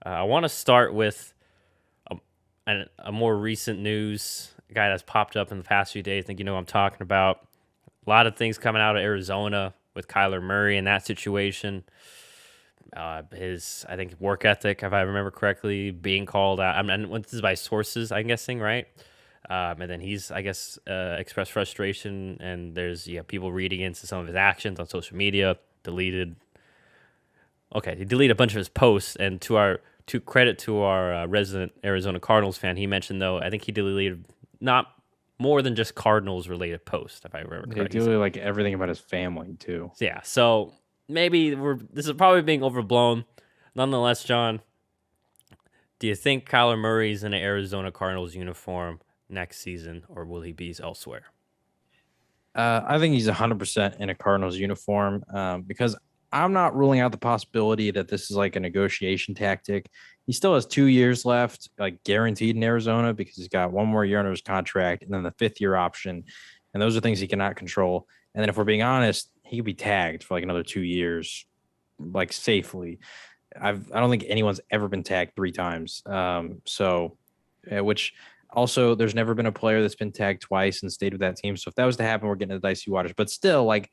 I want to start with a more recent news, a guy that's popped up in the past few days. I think you know what I'm talking about. A lot of things coming out of Arizona with Kyler Murray in that situation. His, I think, work ethic, if I remember correctly, being called out. I mean, this is by sources, I'm guessing, right? And then he's, I guess, expressed frustration, and there's people reading into some of his actions on social media. He deleted a bunch of his posts, and to credit to our resident Arizona Cardinals fan, he mentioned though I think he deleted not more than just Cardinals related posts, if I remember They correctly. do like everything about his family too. So maybe this is probably being overblown. Nonetheless, John, do you think Kyler Murray's in an Arizona Cardinals uniform next season, or will he be elsewhere? I think he's 100% in a Cardinals uniform because I'm not ruling out the possibility that this is like a negotiation tactic. He still has 2 years left, like guaranteed in Arizona, because he's got one more year under his contract and then the fifth year option. And those are things he cannot control. And then if we're being honest, he could be tagged for like another 2 years, like safely. I don't think anyone's ever been tagged 3 times. Which also there's never been a player that's been tagged twice and stayed with that team. So if that was to happen, we're getting into dicey waters. But still, like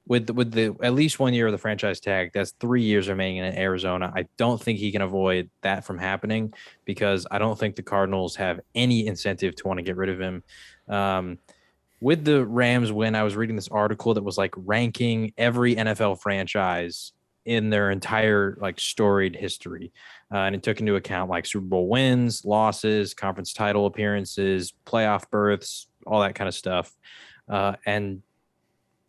with the at least 1 year of the franchise tag, that's 3 years remaining in Arizona. I don't think he can avoid that from happening because I don't think the Cardinals have any incentive to want to get rid of him. Um, with the Rams win, I was reading this article that was like ranking every NFL franchise in their entire like storied history. And it took into account like Super Bowl wins, losses, conference title appearances, playoff berths, all that kind of stuff. And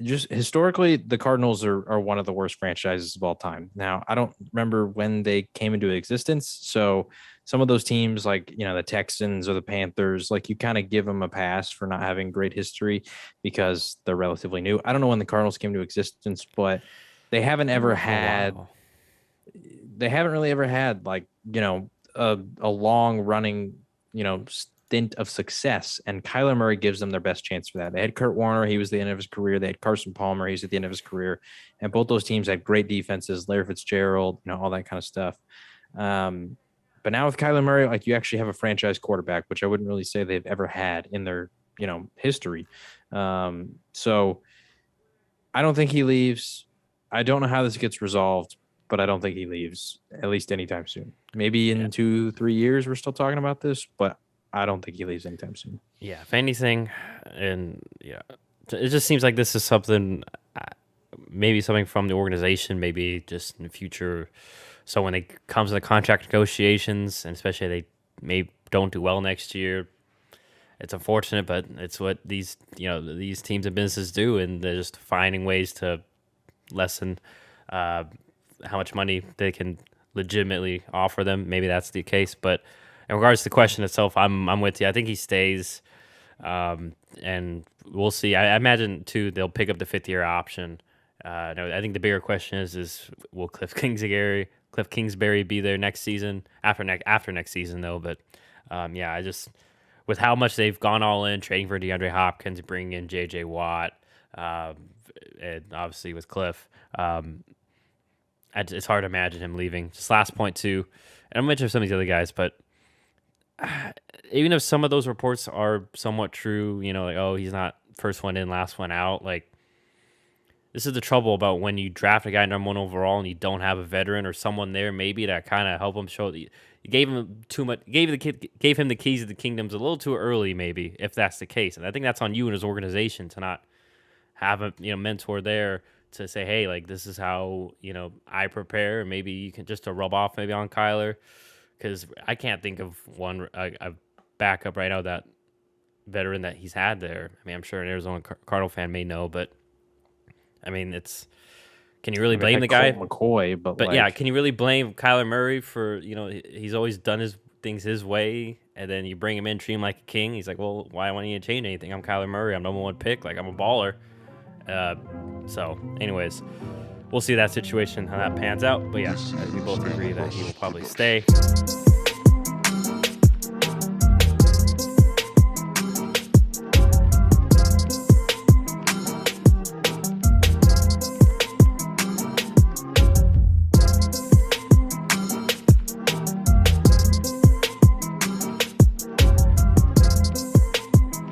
just historically, the Cardinals are one of the worst franchises of all time. Now, I don't remember when they came into existence. So some of those teams, like, the Texans or the Panthers, like you kind of give them a pass for not having great history because they're relatively new. I don't know when the Cardinals came to existence, but they haven't Been ever around for a had, while. they haven't really ever had like, a long running, stint of success. And Kyler Murray gives them their best chance for that. They had Kurt Warner, he was the end of his career. They had Carson Palmer, he's at the end of his career. And both those teams had great defenses, Larry Fitzgerald, all that kind of stuff. Um, but now with Kyler Murray, like you actually have a franchise quarterback, which I wouldn't really say they've ever had in their, history. So I don't think he leaves. I don't know how this gets resolved, but I don't think he leaves at least anytime soon. Maybe Yeah, in 2, 3 years we're still talking about this, but I don't think he leaves anytime soon. yeah. If anything, and it just seems like this is something, maybe something from the organization, maybe just in the future. So when it comes to the contract negotiations, and especially they may don't do well next year, it's unfortunate, but it's what these teams and businesses do, and they're just finding ways to lessen uh, how much money they can legitimately offer them. Maybe that's the case, but in regards to the question itself, I'm with you. I think he stays, and we'll see. I imagine too they'll pick up the 5th year option. No, I think the bigger question is will Cliff Kingsbury be there next season after next season though? But yeah, I just with how much they've gone all in trading for DeAndre Hopkins, bringing in J.J. Watt, um, and obviously with Cliff, it's hard to imagine him leaving. Just last point too, and I'm mentioning some of these other guys, but even if some of those reports are somewhat true, like oh he's not first one in, last one out, like this is the trouble about when you draft a guy number one overall and you don't have a veteran or someone there maybe to kind of help him show that you gave him too much, gave him the keys of the kingdoms a little too early, maybe if that's the case. And I think that's on you and his organization to not have a mentor there to say, hey, like this is how I prepare. And maybe you can just to rub off maybe on Kyler because I can't think of a backup right now that veteran that he's had there. I mean, I'm sure an Arizona Cardinal fan may know, but I mean, can you really I mean, blame the guy? Colt McCoy, but But yeah, like, can you really blame Kyler Murray for he's always done his things his way, and then you bring him in, treat him like a king. He's like, well, why do I need to change anything? I'm Kyler Murray. I'm number one pick. Like I'm a baller. Uh, so, anyways, we'll see that situation how that pans out. But yeah, we both agree that he will probably stay.